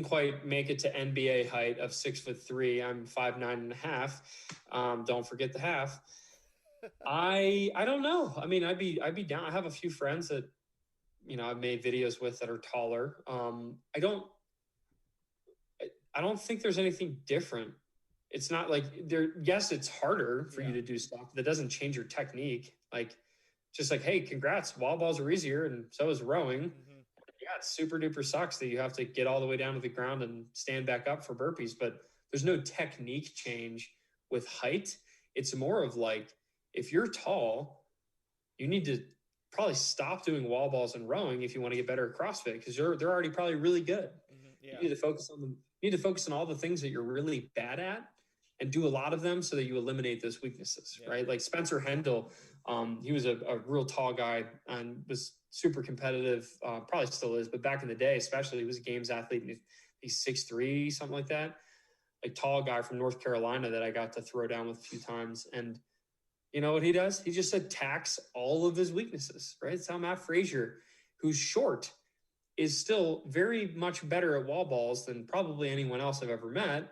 quite make it to NBA height of 6'3", I'm 5'9.5". Don't forget the half. I don't know. I mean, I'd be down. I have a few friends that, I've made videos with that are taller. I don't think there's anything different. It's not like yes, it's harder for you to do stuff. That doesn't change your technique. Like, just like, hey, congrats, wall balls are easier, and so is rowing. Mm-hmm. Yeah, it super duper sucks that you have to get all the way down to the ground and stand back up for burpees, but there's no technique change with height. It's more of like, if you're tall, you need to probably stop doing wall balls and rowing if you want to get better at CrossFit, because they're already probably really good. Mm-hmm. Yeah. You need to focus on all the things that you're really bad at and do a lot of them so that you eliminate those weaknesses, right? Like Spencer Hendel, he was a real tall guy and was super competitive, probably still is, but back in the day, especially, he was a games athlete, and he's 6'3", something like that. A tall guy from North Carolina that I got to throw down with a few times. And you know what he does? He just attacks all of his weaknesses, right? So Matt Frazier, who's short, is still very much better at wall balls than probably anyone else I've ever met,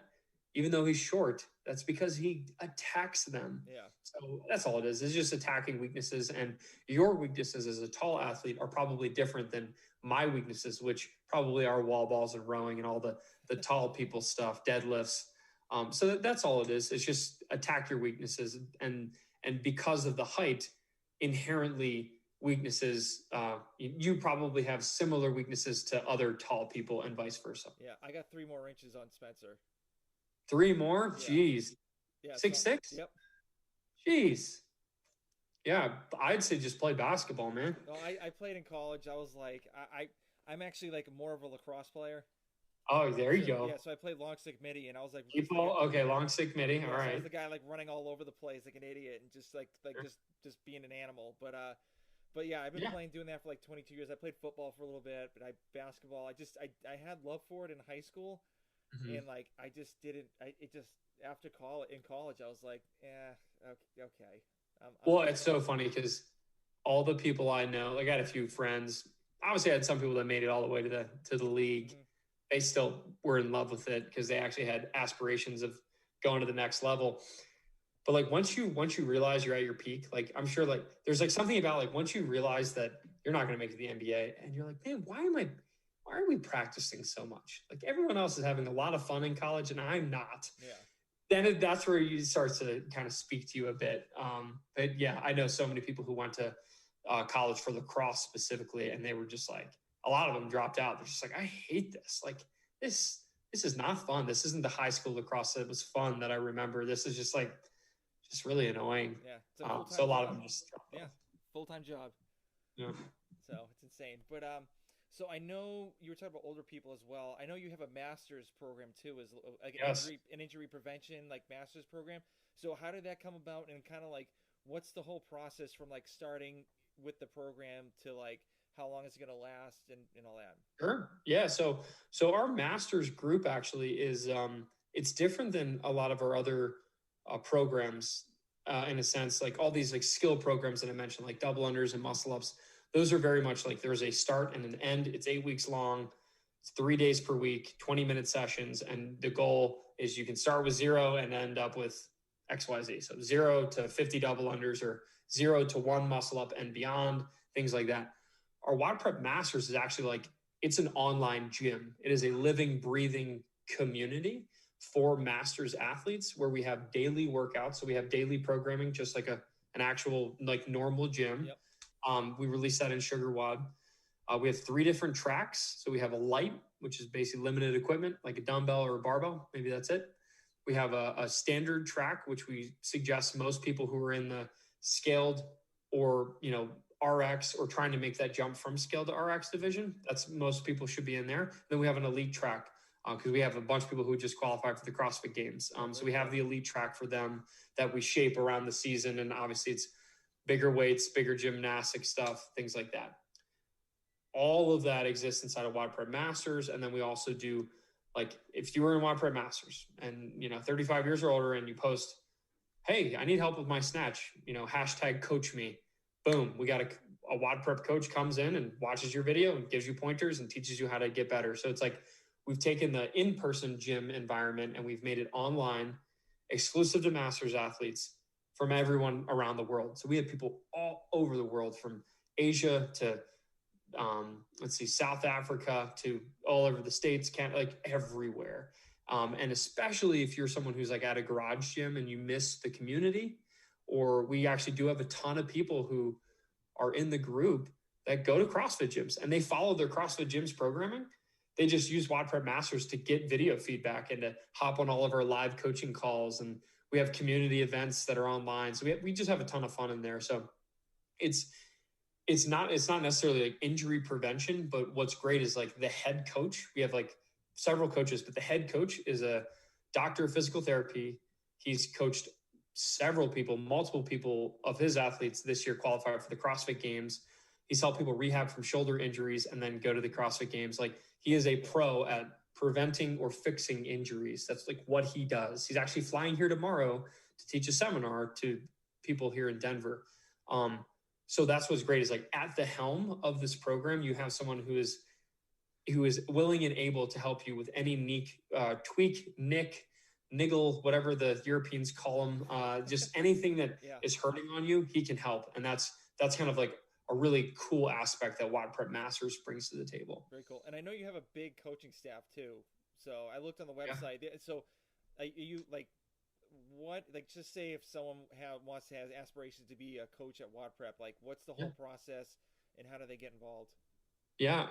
even though he's short. That's because he attacks them. Yeah. So that's all it is. It's just attacking weaknesses. And your weaknesses as a tall athlete are probably different than my weaknesses, which probably are wall balls and rowing and all the tall people stuff, deadlifts. So that's all it is. It's just attack your weaknesses. And because of the height, inherently weaknesses, you probably have similar weaknesses to other tall people and vice versa. Yeah, I got 3 more inches on Spencer. 3 more? Yeah. Jeez. Yeah. 6'6"? Yep. Jeez. Yeah, I'd say just play basketball, man. No, I played in college. I was like, I'm actually like more of a lacrosse player. Oh, there you So go. yeah, so I played long stick midi, and I was like just like a People, okay, long stick midi. All yeah. So I was right. the guy like running all over the place like an idiot and just like Sure. just being an animal. But yeah, I've been Yeah. doing that for like 22 years. I played football for a little bit, but I basketball. I had love for it in high school, Mhm. and like I just didn't. It just after college, I was like, okay. I'm Well, it's so funny because all the people I know, like I had a few friends. Obviously, I had some people that made it all the way to the league. mhm. They still were in love with it because they actually had aspirations of going to the next level. But like once you realize you're at your peak, like I'm sure like there's like something about like once you realize that you're not going to make it to the NBA, and you're like, man, why are we practicing so much? Like everyone else is having a lot of fun in college, and I'm not. Yeah. Then that's where you start to kind of speak to you a bit. But yeah, I know so many people who went to college for lacrosse specifically, and they were just like, a lot of them dropped out. They're just like, I hate this. Like this is not fun. This isn't the high school lacrosse that was fun that I remember. This is just really annoying. Yeah, it's a full So a time lot of job. them just dropped Yeah, off. full time job. Yeah. So it's insane. So I know you were talking about older people as well. I know you have a master's program too, as like Yes. an injury prevention like master's program. So how did that come about, and kind of like what's the whole process from like starting with the program to like how long is it going to last and all that? Sure. Yeah. So our master's group actually is it's different than a lot of our other programs in a sense. Like all these like skill programs that I mentioned, like double unders and muscle ups. Those are very much like there's a start and an end. It's 8 weeks long. It's 3 days per week, 20-minute sessions, and the goal is you can start with zero and end up with XYZ. So 0 to 50 double unders or 0 to 1 muscle up and beyond, things like that. Our WODprep Masters is actually like it's an online gym. It is a living, breathing community for masters athletes where we have daily workouts. So we have daily programming, just like an actual like normal gym. Yep. We release that in Sugar WOD. We have 3 different tracks. So we have a light, which is basically limited equipment, like a dumbbell or a barbell. Maybe that's it. We have a standard track, which we suggest most people who are in the scaled or RX or trying to make that jump from scaled to RX division. That's most people should be in there. Then we have an elite track because we have a bunch of people who just qualify for the CrossFit Games. So we have the elite track for them that we shape around the season, and obviously it's bigger weights, bigger gymnastic stuff, things like that. All of that exists inside of WODprep Masters, and then we also do like if you were in WODprep Masters and 35 years or older, and you post, "Hey, I need help with my snatch," hashtag coach me. Boom, we got a WODprep coach comes in and watches your video and gives you pointers and teaches you how to get better. So it's like we've taken the in-person gym environment and we've made it online, exclusive to Masters athletes from everyone around the world. So we have people all over the world, from Asia to let's see, South Africa to all over the States, like everywhere. And especially if you're someone who's like at a garage gym and you miss the community, or we actually do have a ton of people who are in the group that go to CrossFit gyms and they follow their CrossFit gyms programming. They just use WODprep Masters to get video feedback and to hop on all of our live coaching calls. And we have community events that are online. So we just have a ton of fun in there. So it's not necessarily like injury prevention, but what's great is like the head coach. We have like several coaches, but the head coach is a doctor of physical therapy. He's coached several people, multiple people of his athletes this year qualify for the CrossFit Games. He's helped people rehab from shoulder injuries and then go to the CrossFit Games. Like he is a pro at preventing or fixing injuries. That's like what he does. He's actually flying here tomorrow to teach a seminar to people here in Denver. So that's what's great is like at the helm of this program, you have someone who is willing and able to help you with any tweak, nick, niggle, whatever the Europeans call them, just anything that Yeah. is hurting on you, he can help. And that's kind of like a really cool aspect that WODprep Masters brings to the table. Very cool. And I know you have a big coaching staff too. So I looked on the website. Yeah. So you like what, like, just say if someone wants to have aspirations to be a coach at WODprep, like what's the whole process and how do they get involved? Yeah,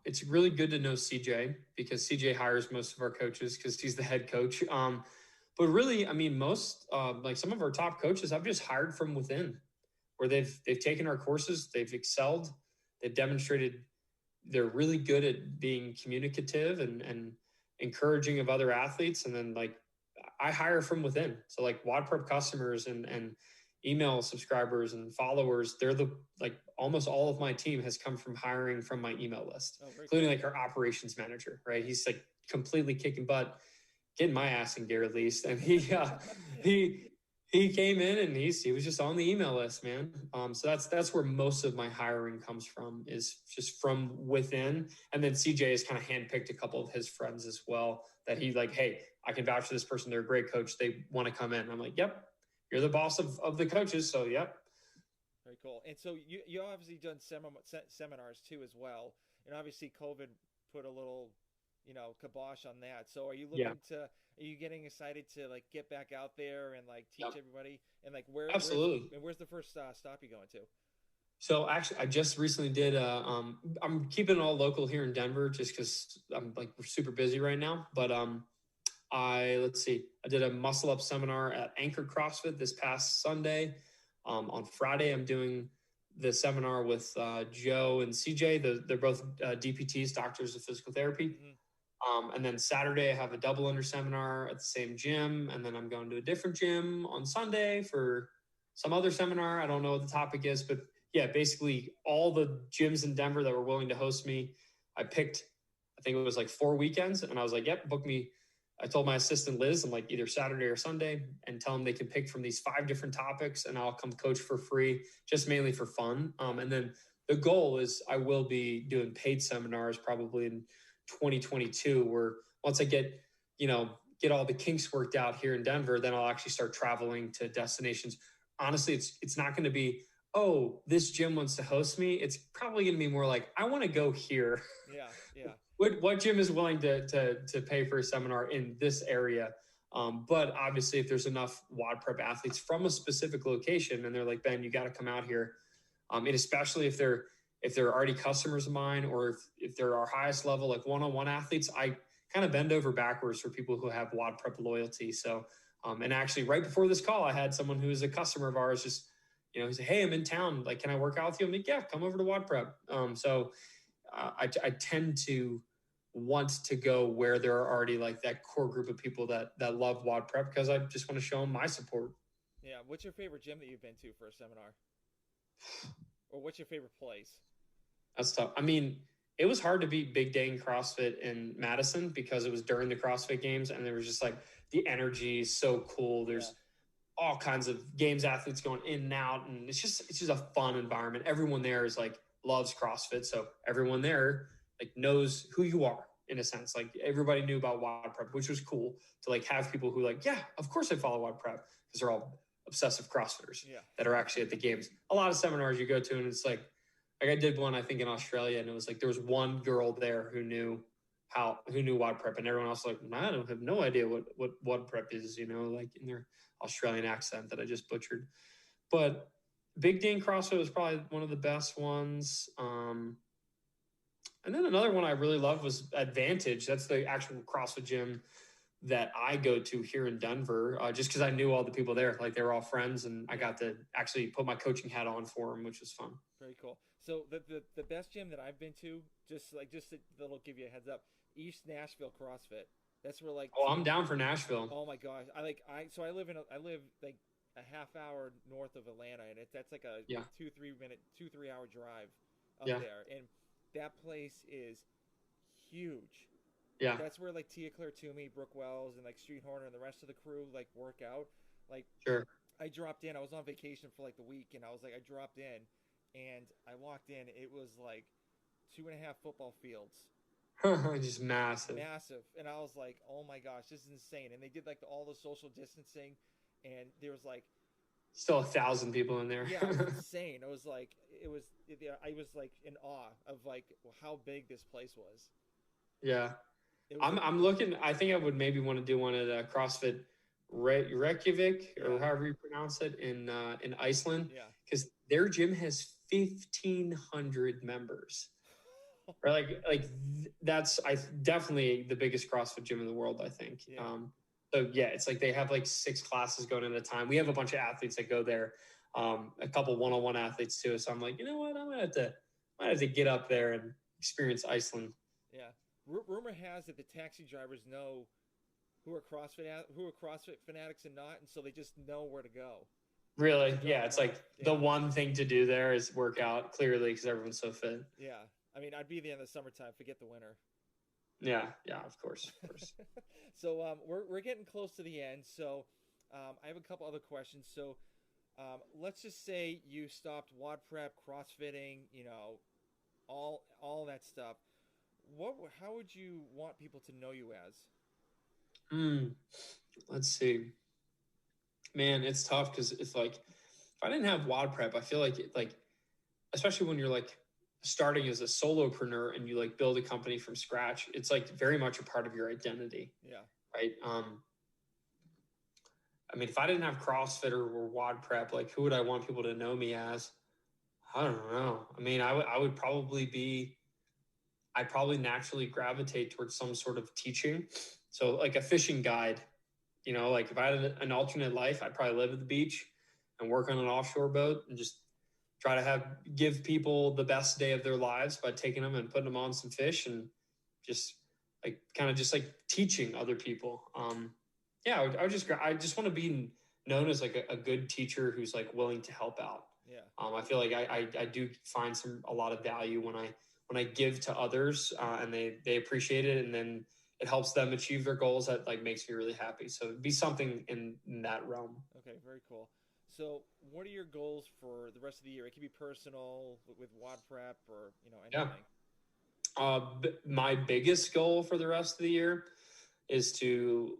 it's really good to know CJ because CJ hires most of our coaches because he's the head coach. But really, I mean, most like some of our top coaches I've just hired from within, where they've taken our courses, they've excelled, they've demonstrated they're really good at being communicative and encouraging of other athletes, and then like I hire from within. So like WODprep customers and email subscribers and followers, they're the like almost all of my team has come from hiring from my email list, including like our operations manager, right? He's like completely kicking butt, getting my ass in gear at least. And he he came in and he was just on the email list, man. So that's where most of my hiring comes from, is just from within. And then CJ has kind of handpicked a couple of his friends as well that he like, hey, I can vouch for this person. They're a great coach. They want to come in. And I'm like, yep, you're the boss of the coaches. So yep. Very cool. And so you obviously done seminars too as well, and obviously COVID put a little, kibosh on that. So are you Yeah. looking to? Are you getting excited to like get back out there and like teach Yep. everybody? And like Absolutely. where's the first stop you going to? So actually, I just recently did. I'm keeping it all local here in Denver, just because I'm like super busy right now. But let's see, I did a muscle up seminar at Anchor CrossFit this past Sunday. On Friday, I'm doing the seminar with Joe and CJ. They're both DPTs, doctors of physical therapy. Mm-hmm. And then Saturday, I have a double under seminar at the same gym. And then I'm going to a different gym on Sunday for some other seminar. I don't know what the topic is, but yeah, basically all the gyms in Denver that were willing to host me, I picked, I think it was like 4 weekends. And I was like, yep, book me. I told my assistant Liz, I'm like either Saturday or Sunday, and tell them they can pick from these 5 different topics and I'll come coach for free, just mainly for fun. And then the goal is I will be doing paid seminars probably in 2022, where once I get all the kinks worked out here in Denver, then I'll actually start traveling to destinations. Honestly, it's not going to be, oh, this gym wants to host me. It's probably going to be more like, I want to go here. Yeah, yeah. What gym is willing to pay for a seminar in this area? But obviously, if there's enough WODprep athletes from a specific location, and they're like, Ben, you got to come out here, and especially if they're already customers of mine, or if they're our highest level, like one-on-one athletes, I kind of bend over backwards for people who have WODprep loyalty. So, and actually right before this call, I had someone who is a customer of ours just, he said, hey, I'm in town. Like, can I work out with you? I'm like, yeah, come over to WODprep. So I tend to want to go where there are already like that core group of people that love WODprep, because I just want to show them my support. Yeah. What's your favorite gym that you've been to for a seminar? Or what's your favorite place? That's tough. I mean, it was hard to beat Big Dang CrossFit in Madison because it was during the CrossFit games, and there was just like the energy is so cool. There's all kinds of games athletes going in and out, and it's just a fun environment. Everyone there is like loves CrossFit, so everyone there like knows who you are in a sense. Like everybody knew about WODprep, which was cool to like have people who like, yeah, of course I follow WODprep, because they're all obsessive CrossFitters that are actually at the games. A lot of seminars you go to, and it's like I did one I think in Australia, and it was like there was one girl there who knew WODprep, and everyone else was like, I don't have no idea what WODprep is, like in their Australian accent that I just butchered. But Big Dan CrossFit was probably one of the best ones. And then another one I really loved was Advantage. That's the actual CrossFit gym that I go to here in Denver, just because I knew all the people there. Like they were all friends, and I got to actually put my coaching hat on for them, which was fun. Very cool. So the best gym that I've been to, that'll give you a heads up, East Nashville CrossFit. That's where like. Oh, I'm down for Nashville. Oh my gosh, I live like a half hour north of Atlanta, and that's like a 2-3 hour drive up there, and that place is huge. Yeah. That's where like Tia Claire Toomey, Brooke Wells, and like Street Horner and the rest of the crew like work out. Like, sure. I dropped in. I was on vacation for like the week, and I dropped in, and I walked in. It was like 2.5 football fields. Just massive. And I was like, oh my gosh, this is insane. And they did like all the social distancing, and there was like still 1,000 people in there. Yeah, it was insane. I was like in awe of like how big this place was. Yeah. I'm looking. I think I would maybe want to do one at CrossFit Reykjavik, or however you pronounce it, in Iceland. Yeah. Because their gym has 1,500 members. Or that's definitely the biggest CrossFit gym in the world, I think. Yeah. So yeah, it's like they have like 6 classes going at a time. We have a bunch of athletes that go there, a couple one-on-one athletes too. So I'm like, you know what, I might have to get up there and experience Iceland. Yeah. Rumor has that the taxi drivers know who are CrossFit fanatics and not, and so they just know where to go. Really? Yeah, it's like the one thing to do there is work out, clearly, because everyone's so fit. Yeah. I mean, I'd be there in the summertime. Forget the winter. Yeah, of course. So we're getting close to the end. So I have a couple other questions. So let's just say you stopped WODprep, CrossFitting, all that stuff. How would you want people to know you as? Let's see. Man, it's tough because it's like if I didn't have WODprep, I feel like especially when you're like starting as a solopreneur and you like build a company from scratch, it's like very much a part of your identity. Yeah. Right. I mean, if I didn't have CrossFit or WODprep, like who would I want people to know me as? I don't know. I mean, I'd probably naturally gravitate towards some sort of teaching. So like a fishing guide, like if I had an alternate life, I'd probably live at the beach and work on an offshore boat and just try to give people the best day of their lives by taking them and putting them on some fish and just like kind of just like teaching other people. I just want to be known as like a good teacher who's like willing to help out. Yeah. I feel like I do find a lot of value when I give to others and they appreciate it, and then it helps them achieve their goals. That like makes me really happy. So it'd be something in that realm. Okay, very cool. So what are your goals for the rest of the year? It could be personal with WODprep or anything. Yeah. My biggest goal for the rest of the year is to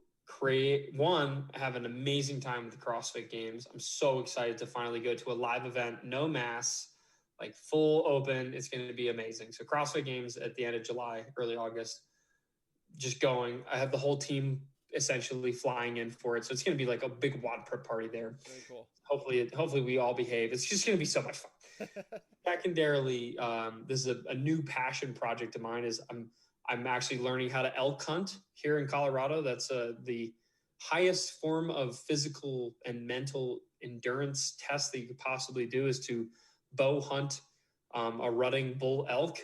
have an amazing time with the CrossFit Games. I'm so excited to finally go to a live event, no mass, like full open. It's going to be amazing. So CrossFit Games at the end of July, early August, just going. I have the whole team essentially flying in for it. So it's going to be like a big WODprep party there. Very cool. Hopefully we all behave. It's just going to be so much fun. Secondarily, this is a new passion project of mine. Is I'm actually learning how to elk hunt here in Colorado. That's the highest form of physical and mental endurance test that you could possibly do, is to bow hunt a rutting bull elk.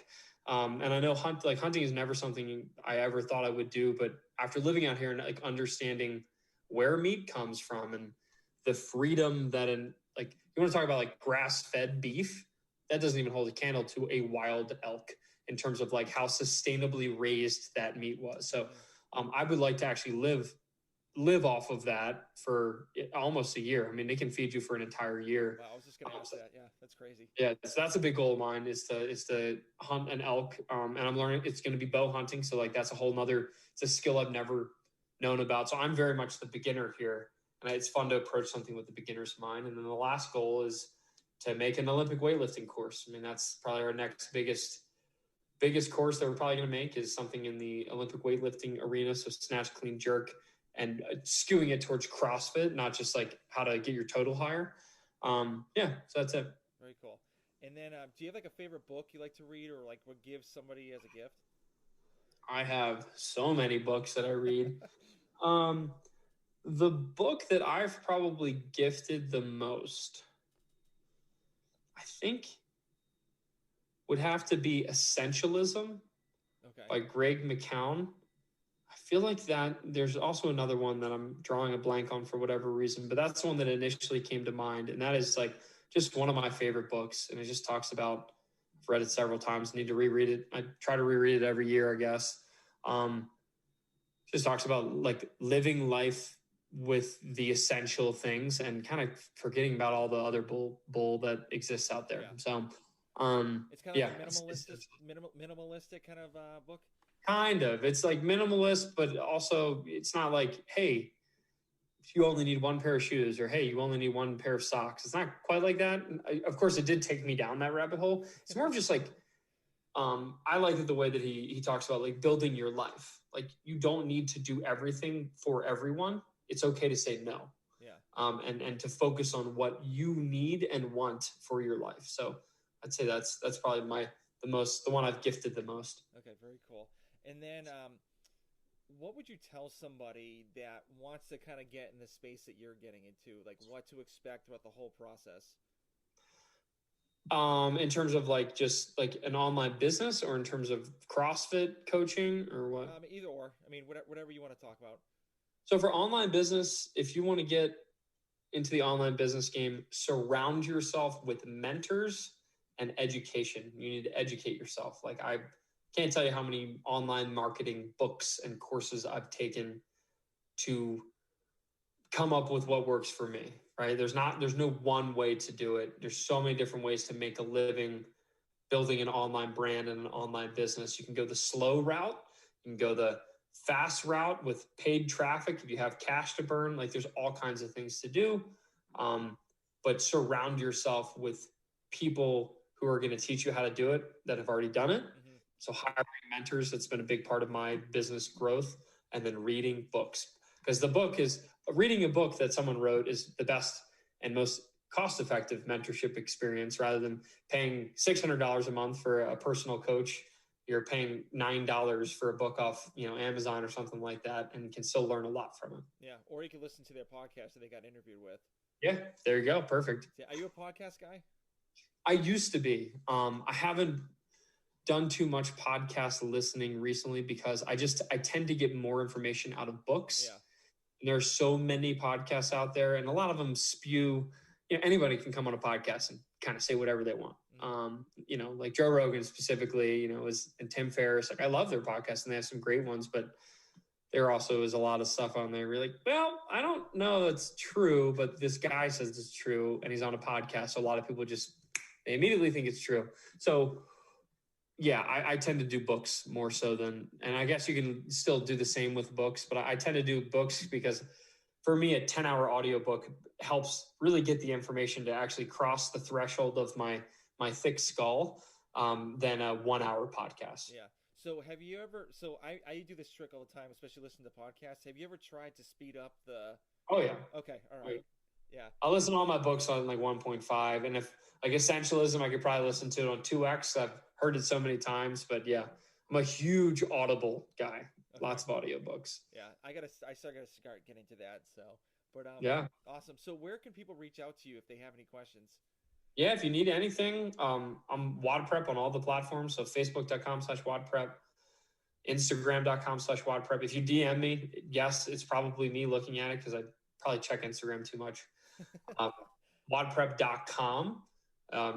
And I know hunting is never something I ever thought I would do, but after living out here and like understanding where meat comes from and the freedom that you want to talk about like grass-fed beef, that doesn't even hold a candle to a wild elk in terms of like how sustainably raised that meat was. So I would like to actually live off of that for almost a year. I mean, they can feed you for an entire year. Wow, I was just going to ask that. Yeah, that's crazy. Yeah, so that's a big goal of mine is to hunt an elk. And I'm learning it's going to be bow hunting. So like that's it's a skill I've never known about. So I'm very much the beginner here. And it's fun to approach something with the beginner's mind. And then the last goal is to make an Olympic weightlifting course. I mean, that's probably our next biggest course that we're probably going to make is something in the Olympic weightlifting arena. So snatch, clean, jerk, and skewing it towards CrossFit, not just like how to get your total higher. So that's it. Very cool. And then do you have like a favorite book you like to read or like would give somebody as a gift? I have so many books that I read. The book that I've probably gifted the most, I think, would have to be Essentialism by Greg McKeown. I feel like that there's also another one that I'm drawing a blank on for whatever reason, but that's the one that initially came to mind. And that is like just one of my favorite books. And it just talks about, I've read it several times, need to reread it. I try to reread it every year, I guess. Just talks about like living life with the essential things and kind of forgetting about all the other bull that exists out there. Yeah. So, it's kind of a minimalistic kind of book. Kind of. It's like minimalist, but also it's not like, hey, if you only need one pair of shoes, or hey, you only need one pair of socks. It's not quite like that. Of course, it did take me down that rabbit hole. It's more of just like, I like it the way that he talks about like building your life. Like you don't need to do everything for everyone. It's okay to say no. Yeah. And to focus on what you need and want for your life. So I'd say that's probably the one I've gifted the most. Okay, very cool. And then what would you tell somebody that wants to kind of get in the space that you're getting into, like what to expect about the whole process? In terms of like just like an online business, or in terms of CrossFit coaching, or what? Either or. I mean, whatever you want to talk about. So for online business, if you want to get into the online business game, surround yourself with mentors and education. You need to educate yourself. Like, I can't tell you how many online marketing books and courses I've taken to come up with what works for me, right? There's no one way to do it. There's so many different ways to make a living building an online brand and an online business. You can go the slow route. You can go the fast route with paid traffic if you have cash to burn. Like, there's all kinds of things to do. But surround yourself with people who are going to teach you how to do it, that have already done it. Mm-hmm. So hiring mentors, that's been a big part of my business growth. And then reading books, because reading a book that someone wrote is the best and most cost-effective mentorship experience. Rather than paying $600 a month for a personal coach, you're paying $9 for a book off, Amazon or something like that, and can still learn a lot from it. Yeah. Or you can listen to their podcast that they got interviewed with. Yeah, there you go. Perfect. Are you a podcast guy? I used to be. I haven't done too much podcast listening recently because I tend to get more information out of books. Yeah. And there's so many podcasts out there, and a lot of them spew, anybody can come on a podcast and kind of say whatever they want. Mm-hmm. Like Joe Rogan specifically, and Tim Ferriss. Like, I love their podcasts and they have some great ones, but there also is a lot of stuff on there. You're like, well, I don't know that's true, but this guy says it's true, and he's on a podcast. So a lot of people they immediately think it's true. So yeah, I tend to do books more so and I guess you can still do the same with books, but I tend to do books because for me, a 10-hour audiobook helps really get the information to actually cross the threshold of my thick skull than a 1-hour podcast. Yeah. So have you ever, I do this trick all the time, especially listening to podcasts. Have you ever tried to speed up the? Oh yeah. Okay. All right. Yeah. I listen to all my books on like 1.5. And if like Essentialism, I could probably listen to it on 2X. I've heard it so many times, but yeah, I'm a huge Audible guy. Okay. Lots of audiobooks. Yeah. I still gotta start getting to that. So, but yeah. Awesome. So where can people reach out to you if they have any questions? Yeah, if you need anything, I'm WODprep on all the platforms. So Facebook.com/WODprep, Instagram.com/WODprep. If you DM me, yes, it's probably me looking at it because I probably check Instagram too much. WODprep.com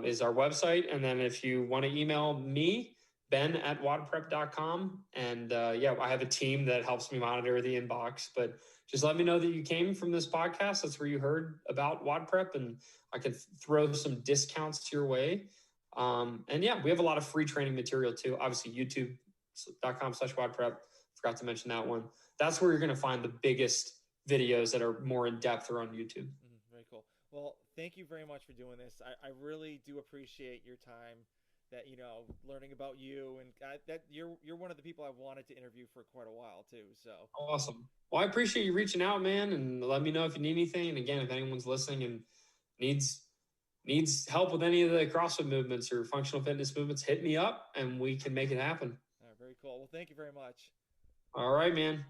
is our website. And then if you want to email me, Ben@WODprep.com. And I have a team that helps me monitor the inbox. But just let me know that you came from this podcast. That's where you heard about WODprep, and I could throw some discounts your way. And yeah, we have a lot of free training material too. Obviously, YouTube.com/WODprep. Forgot to mention that one. That's where you're going to find the biggest videos that are more in depth are on YouTube. Very cool. Well, thank you very much for doing this. I really do appreciate your time. That learning about you, and that you're one of the people I've wanted to interview for quite a while too. So awesome. Well, I appreciate you reaching out, man, and let me know if you need anything. And again, if anyone's listening and needs help with any of the CrossFit movements or functional fitness movements, hit me up and we can make it happen. All right, very cool. Well, thank you very much. All right, man.